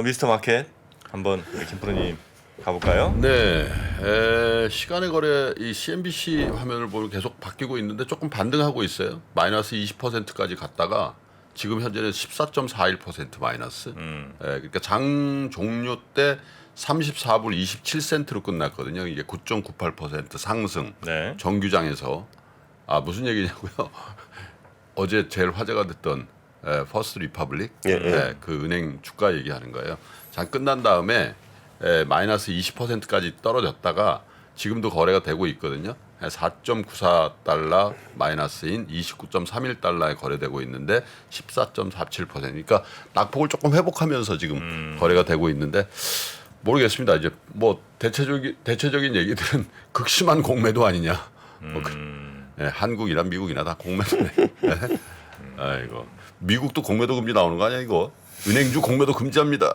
미스터 마켓 한번 우리 김프로님 가볼까요? 네, 시간의 거래 이 CNBC 화면을 보면 계속 바뀌고 있는데 조금 반등하고 있어요. 마이너스 20%까지 갔다가 지금 현재는 14.41% 마이너스. 그러니까 장 종료 때 34불 27센트로 끝났거든요. 이게 9.98% 상승. 네. 정규장에서 무슨 얘기냐고요? 어제 제일 화제가 됐던 퍼스트 리퍼블릭 그 은행 주가 얘기하는 거예요. 장 끝난 다음에 마이너스 20%까지 떨어졌다가 지금도 거래가 되고 있거든요. 4.94달러 마이너스인 29.31달러에 거래되고 있는데 14.47%. 그러니까 낙폭을 조금 회복하면서 지금 거래가 되고 있는데 모르겠습니다. 이제 뭐 대체적인 얘기들은 극심한 공매도 아니냐. 한국이나 미국이나 다 공매도네. 아이고 미국도 공매도 금지 나오는 거 아니야 이거? 은행주 공매도 금지합니다.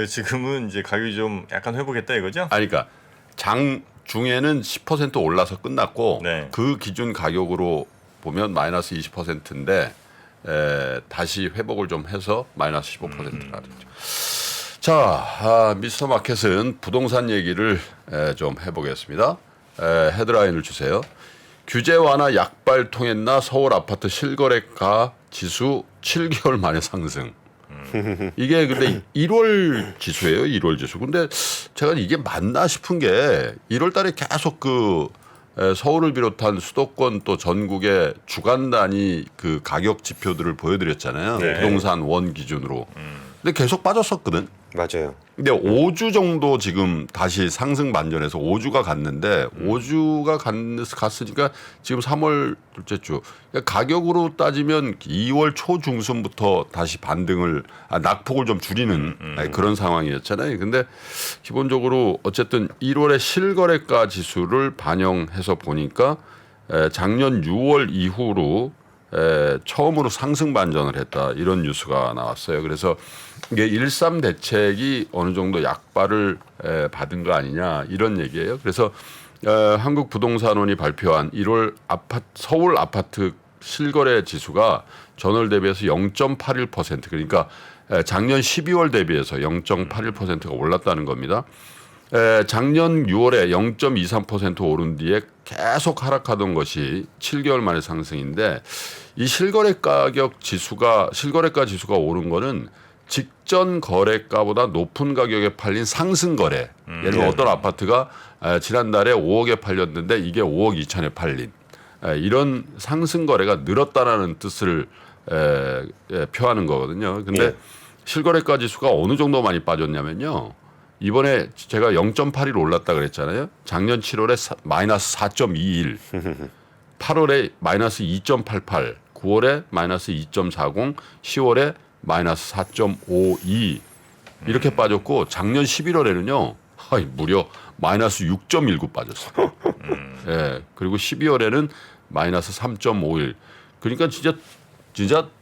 지금은 이제 가격이 좀 약간 회복했다 이거죠? 그러니까 장 중에는 10% 올라서 끝났고 네. 그 기준 가격으로 보면 마이너스 20%인데 다시 회복을 좀 해서 마이너스 15%가 됐죠. 자, 미스터 마켓은 부동산 얘기를 좀 해보겠습니다. 헤드라인을 주세요. 규제 완화 약발 통했나 서울 아파트 실거래가 지수 7개월 만에 상승. 이게 근데 1월 지수예요, 1월 지수. 근데 제가 이게 맞나 싶은 게 1월 달에 계속 그 서울을 비롯한 수도권 또 전국의 주간 단위 그 가격 지표들을 보여드렸잖아요. 네. 부동산 원 기준으로. 근데 계속 빠졌었거든. 맞아요. 근데 5주 정도 지금 다시 상승 반전해서 5주가 갔는데 5주가 갔으니까 지금 3월 둘째 주. 그러니까 가격으로 따지면 2월 초 중순부터 다시 반등을 낙폭을 좀 줄이는 그런 상황이었잖아요. 근데 기본적으로 어쨌든 1월에 실거래가 지수를 반영해서 보니까 작년 6월 이후로 처음으로 상승 반전을 했다 이런 뉴스가 나왔어요. 그래서 이게 1.3 대책이 어느 정도 약발을 받은 거 아니냐 이런 얘기예요. 그래서 한국부동산원이 발표한 1월 서울 아파트 실거래 지수가 전월 대비해서 0.81% 그러니까 작년 12월 대비해서 0.81%가 올랐다는 겁니다. 작년 6월에 0.23% 오른 뒤에 계속 하락하던 것이 7개월 만의 상승인데 이 실거래가 지수가 오른 거는 직전 거래가보다 높은 가격에 팔린 상승 거래. 예를 들어 어떤 아파트가 지난달에 5억에 팔렸는데 이게 5억 2천에 팔린 이런 상승 거래가 늘었다라는 뜻을 표하는 거거든요. 근데 실거래가 지수가 어느 정도 많이 빠졌냐면요. 이번에 제가 0.81 올랐다 그랬잖아요. 작년 7월에 마이너스 4.21, 8월에 마이너스 2.88, 9월에 마이너스 2.40, 10월에 마이너스 4.52 이렇게 빠졌고 작년 11월에는요. 무려 마이너스 6.19 빠졌어요. 그리고 12월에는 마이너스 3.51. 그러니까 진짜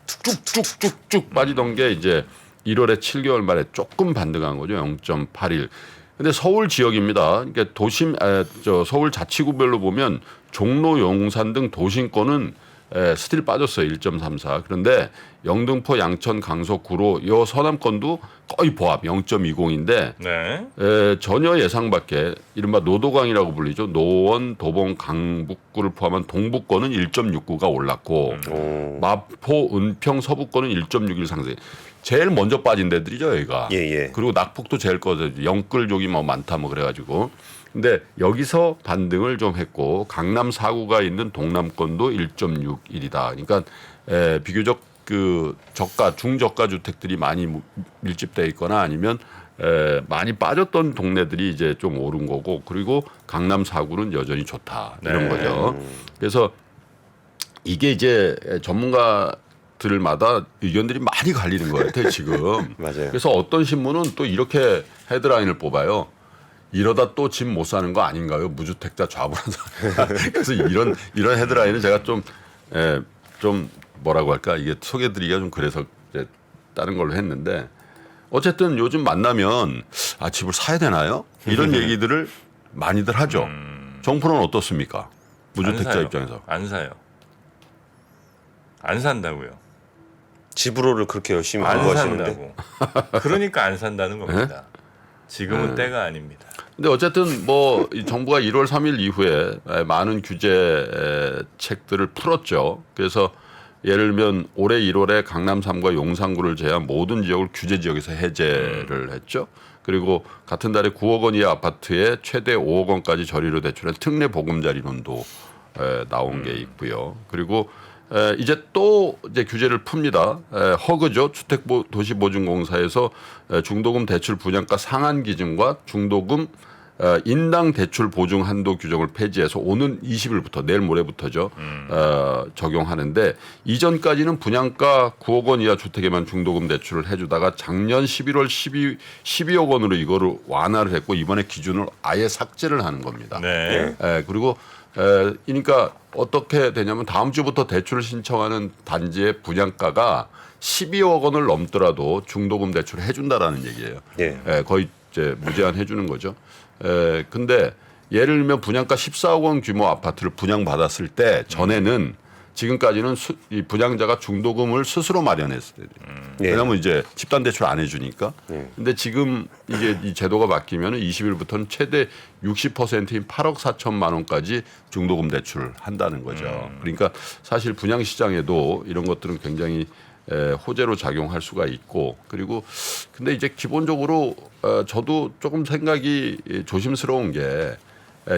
쭉쭉쭉쭉 빠지던 게 이제 1월에 7개월 만에 조금 반등한 거죠. 0.81. 근데 서울 지역입니다. 그러니까 서울 자치구별로 보면 종로, 용산 등 도심권은 스틸 빠졌어요. 1.34. 그런데 영등포, 양천, 강서, 구로 이 서남권도 거의 보합 0.20인데 네. 전혀 예상 밖에 이른바 노도강이라고 불리죠. 노원, 도봉, 강북구를 포함한 동북권은 1.69가 올랐고 마포, 은평, 서북권은 1.61 상승. 제일 먼저 빠진 데들이죠, 여기가. 그리고 낙폭도 제일 꺼져. 영끌족이 뭐 많다 뭐 그래가지고. 근데 여기서 반등을 좀 했고 강남 4구가 있는 동남권도 1.61이다. 그러니까 비교적 그 중저가 주택들이 많이 밀집돼 있거나 아니면 많이 빠졌던 동네들이 이제 좀 오른 거고 그리고 강남 4구는 여전히 좋다 이런 거죠. 그래서 이게 이제 전문가들마다 의견들이 많이 갈리는 거 같아요 지금. 맞아요. 그래서 어떤 신문은 또 이렇게 헤드라인을 뽑아요. 이러다 또 집 못 사는 거 아닌가요? 무주택자 좌불안사. 그래서 이런 헤드라인은 제가 좀 뭐라고 할까 이게 소개드리기가 좀 그래서 이제 다른 걸로 했는데 어쨌든 요즘 만나면 집을 사야 되나요? 이런 얘기들을 많이들 하죠. 정프로는 어떻습니까? 무주택자 입장에서. 안 사요. 안 산다고요. 집으로를 그렇게 열심히 안 공부하시는데. 산다고. 그러니까 안 산다는 겁니다. 지금은 때가 아닙니다. 근데 어쨌든 뭐 이 정부가 1월 3일 이후에 많은 규제책들을 풀었죠. 그래서 예를 들면 올해 1월에 강남 3과 용산구를 제외한 모든 지역을 규제 지역에서 해제를 했죠. 그리고 같은 달에 9억 원 이하 아파트에 최대 5억 원까지 저리로 대출한 특례 보금자리론도 나온 게 있고요. 그리고 이제 또 이제 규제를 풉니다. 허그죠. 주택도시보증공사에서 중도금 대출 분양가 상한 기준과 중도금 인당 대출 보증 한도 규정을 폐지해서 오는 20일부터 내일 모레부터죠. 적용하는데 이전까지는 분양가 9억 원 이하 주택에만 중도금 대출을 해주다가 작년 11월 12억 원으로 이거를 완화를 했고 이번에 기준을 아예 삭제를 하는 겁니다. 네. 그리고 그러니까 어떻게 되냐면 다음 주부터 대출을 신청하는 단지의 분양가가 12억 원을 넘더라도 중도금 대출을 해준다라는 얘기예요. 예. 거의 이제 무제한 해주는 거죠. 근데 예를 들면 분양가 14억 원 규모 아파트를 분양받았을 때 전에는 지금까지는 이 분양자가 중도금을 스스로 마련했어요. 예. 왜냐하면 이제 집단 대출 안 해주니까. 근데 지금 이게 이 제도가 바뀌면 20일부터는 최대 60%인 8억 4천만 원까지 중도금 대출을 한다는 거죠. 그러니까 사실 분양 시장에도 이런 것들은 굉장히 호재로 작용할 수가 있고 그리고 근데 이제 기본적으로 저도 조금 생각이 조심스러운 게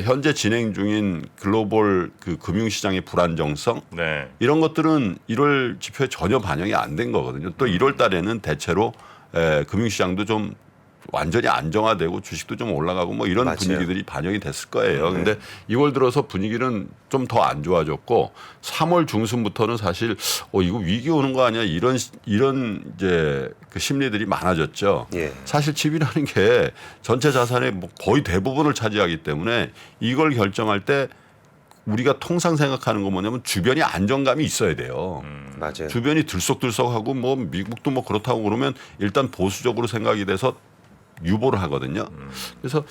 현재 진행 중인 글로벌 그 금융시장의 불안정성 네. 이런 것들은 1월 지표에 전혀 반영이 안 된 거거든요. 또 1월 달에는 대체로 금융시장도 좀 완전히 안정화되고 주식도 좀 올라가고 뭐 이런 맞아요. 분위기들이 반영이 됐을 거예요. 근데 2월 들어서 분위기는 좀 더 안 좋아졌고 3월 중순부터는 사실 이거 위기 오는 거 아니야 이런 이제 그 심리들이 많아졌죠. 예. 사실 집이라는 게 전체 자산의 뭐 거의 대부분을 차지하기 때문에 이걸 결정할 때 우리가 통상 생각하는 건 뭐냐면 주변이 안정감이 있어야 돼요. 맞아요. 주변이 들썩들썩하고 뭐 미국도 뭐 그렇다고 그러면 일단 보수적으로 생각이 돼서 유보를 하거든요. 그래서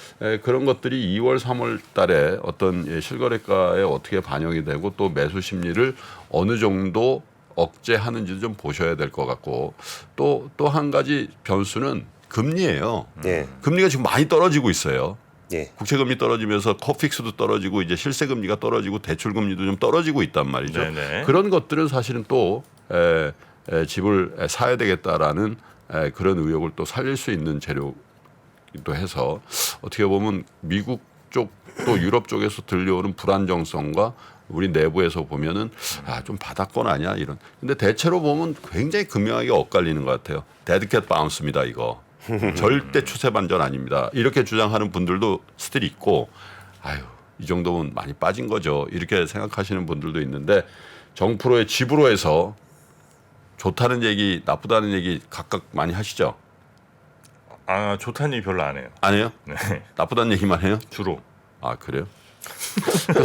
그런 것들이 2월, 3월 달에 어떤 실거래가에 어떻게 반영이 되고 또 매수 심리를 어느 정도 억제하는지도 좀 보셔야 될 것 같고 또 한 가지 변수는 금리예요. 예. 금리가 지금 많이 떨어지고 있어요. 예. 국채금리 떨어지면서 코픽스도 떨어지고 이제 실세금리가 떨어지고 대출금리도 좀 떨어지고 있단 말이죠. 네네. 그런 것들은 사실은 또 집을 사야 되겠다라는 그런 의욕을 또 살릴 수 있는 재료도 해서 어떻게 보면 미국 쪽 또 유럽 쪽에서 들려오는 불안정성과 우리 내부에서 보면은 좀 바닥권 아니야 이런. 근데 대체로 보면 굉장히 극명하게 엇갈리는 것 같아요. 데드캣 바운스입니다 이거. 절대 추세 반전 아닙니다. 이렇게 주장하는 분들도 스틸 있고 이 정도면 많이 빠진 거죠. 이렇게 생각하시는 분들도 있는데 정프로의 집으로 해서 좋다는 얘기 나쁘다는 얘기 각각 많이 하시죠? 좋다는 얘기 별로 안 해요. 안 해요? 네. 나쁘다는 얘기만 해요? 주로. 그래요?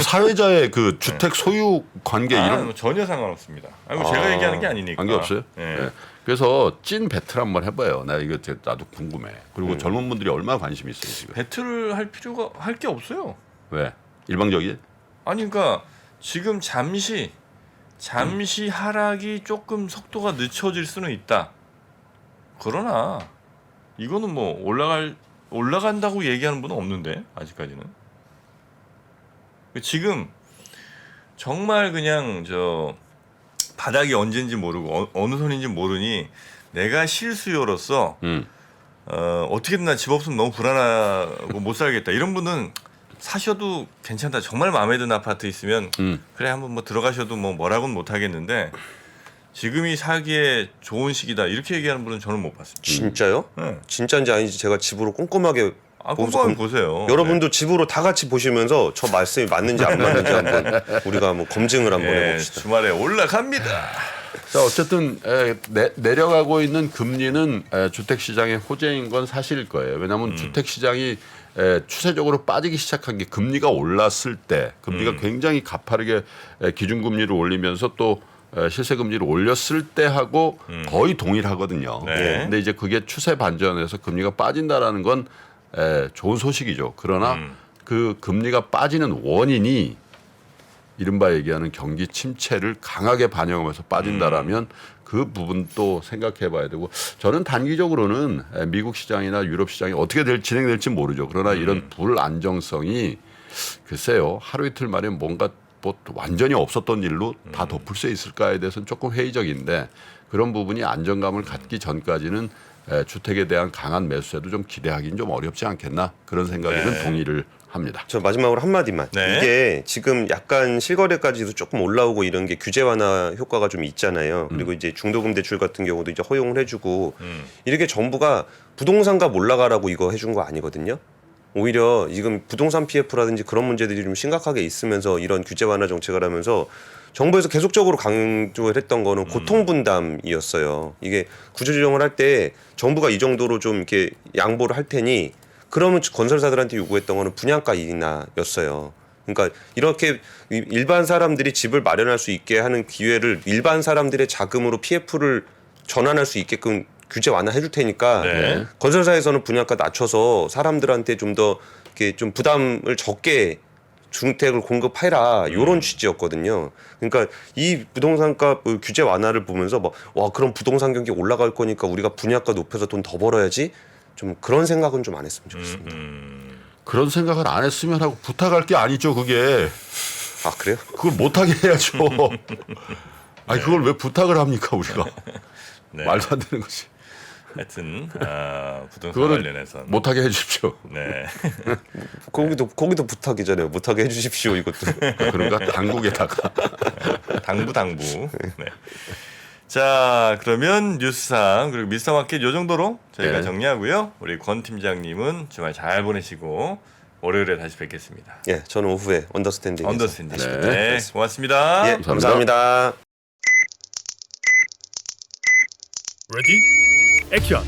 사회자의 그 주택 소유 관계 이런 뭐 전혀 상관없습니다. 제가 얘기하는 게 아니니까. 관계 없어요? 네. 네. 그래서 찐 배틀 한번 해봐요. 나 이거 나도 궁금해. 그리고 젊은 분들이 얼마나 관심 있어요 지금? 배틀을 할 필요가 할 게 없어요. 왜? 일방적이에요? 아니 그러니까 지금 잠시 하락이 조금 속도가 늦춰질 수는 있다. 그러나 이거는 뭐 올라간다고 얘기하는 분은 없는데 아직까지는. 지금 정말 그냥 바닥이 언제인지 모르고 어느 선인지 모르니 내가 실수요로서 어떻게든 나 집 없으면 너무 불안하고 못 살겠다 이런 분은 사셔도 괜찮다. 정말 마음에 드는 아파트 있으면 그래 한번 뭐 들어가셔도 뭐라고는 못 하겠는데 지금이 사기에 좋은 시기다 이렇게 얘기하는 분은 저는 못 봤습니다. 진짜요? 네. 진짜인지 아닌지 제가 집으로 꼼꼼하게 꼼꼼히 보세요. 여러분도 집으로 다 같이 보시면서 저 말씀이 맞는지 안 맞는지 한번 우리가 한번 검증을 한번 해봅시다. 주말에 올라갑니다. 자 어쨌든 내려가고 있는 금리는 주택 시장의 호재인 건 사실일 거예요. 왜냐하면 주택 시장이 추세적으로 빠지기 시작한 게 금리가 올랐을 때 금리가 굉장히 가파르게 기준금리를 올리면서 또 실세금리를 올렸을 때 하고 거의 동일하거든요. 네. 근데 이제 그게 추세 반전에서 금리가 빠진다라는 건 좋은 소식이죠. 그러나 그 금리가 빠지는 원인이 이른바 얘기하는 경기 침체를 강하게 반영하면서 빠진다라면 그 부분도 생각해 봐야 되고 저는 단기적으로는 미국 시장이나 유럽 시장이 어떻게 진행될지 모르죠. 그러나 이런 불안정성이 글쎄요. 하루 이틀 만에 뭔가 뭐 완전히 없었던 일로 다 덮을 수 있을까에 대해서는 조금 회의적인데 그런 부분이 안정감을 갖기 전까지는 주택에 대한 강한 매수세도 좀 기대하기는 좀 어렵지 않겠나 그런 생각에는 동의를 합니다. 저 마지막으로 한마디만. 네. 이게 지금 약간 실거래까지도 조금 올라오고 이런 게 규제 완화 효과가 좀 있잖아요. 그리고 이제 중도금 대출 같은 경우도 이제 허용을 해주고 이렇게 정부가 부동산값 올라가라고 이거 해준 거 아니거든요. 오히려 지금 부동산 PF라든지 그런 문제들이 좀 심각하게 있으면서 이런 규제 완화 정책을 하면서 정부에서 계속적으로 강조를 했던 거는 고통 분담이었어요. 이게 구조조정을 할 때 정부가 이 정도로 좀 이렇게 양보를 할 테니 그러면 건설사들한테 요구했던 거는 분양가 인하였어요. 그러니까 이렇게 일반 사람들이 집을 마련할 수 있게 하는 기회를 일반 사람들의 자금으로 PF를 전환할 수 있게끔 규제 완화해 줄 테니까 네. 건설사에서는 분양가 낮춰서 사람들한테 좀 더 이렇게 좀 부담을 적게 주택을 공급해라 이런 취지였거든요. 그러니까 이 부동산값 규제 완화를 보면서 막 와 그럼 부동산 경기 올라갈 거니까 우리가 분양가 높여서 돈 더 벌어야지 좀 그런 생각은 좀 안 했으면 좋겠습니다. 그런 생각을 안 했으면 하고 부탁할 게 아니죠 그게. 아 그래요? 그걸 못하게 해야죠. 아니 그걸 왜 부탁을 합니까 우리가. 네. 말도 안 되는 거지. 하여튼 부동산 그거는 관련해서는 못하게 해주십시오. 네. 거기도 부탁이잖아요. 못하게 해주십시오 이것도. 그런가 당국에다가. 당부. 네. 자, 그러면 뉴스상 그리고 미스터마켓 요 정도로 저희가 네. 정리하고요. 우리 권 팀장님은 주말 잘 보내시고 월요일에 다시 뵙겠습니다. 예, 저는 오후에 언더스탠딩. 언더스탠딩. 네. 네, 고맙습니다. 예, 감사합니다. 레디? 액션!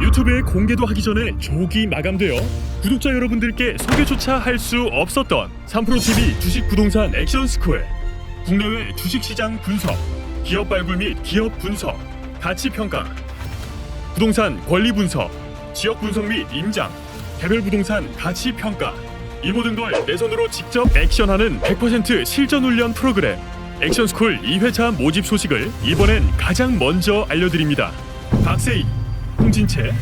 유튜브에 공개도 하기 전에 조기 마감되어 구독자 여러분들께 소개조차 할 수 없었던 3프로TV 주식 부동산 액션 스쿨. 국내외 주식시장 분석, 기업 발굴 및 기업 분석, 가치 평가, 부동산 권리 분석, 지역 분석 및 임장, 개별 부동산 가치 평가, 이 모든 걸 내 손으로 직접 액션하는 100% 실전 훈련 프로그램 액션스쿨 2회차 모집 소식을 이번엔 가장 먼저 알려드립니다. 박세희, 홍진채,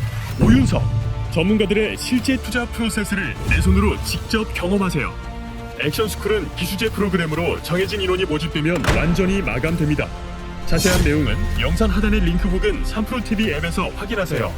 오윤석 전문가들의 실제 투자 프로세스를 내 손으로 직접 경험하세요. 액션스쿨은 기수제 프로그램으로 정해진 인원이 모집되면 완전히 마감됩니다. 자세한 내용은 영상 하단의 링크 혹은 3프로TV 앱에서 확인하세요.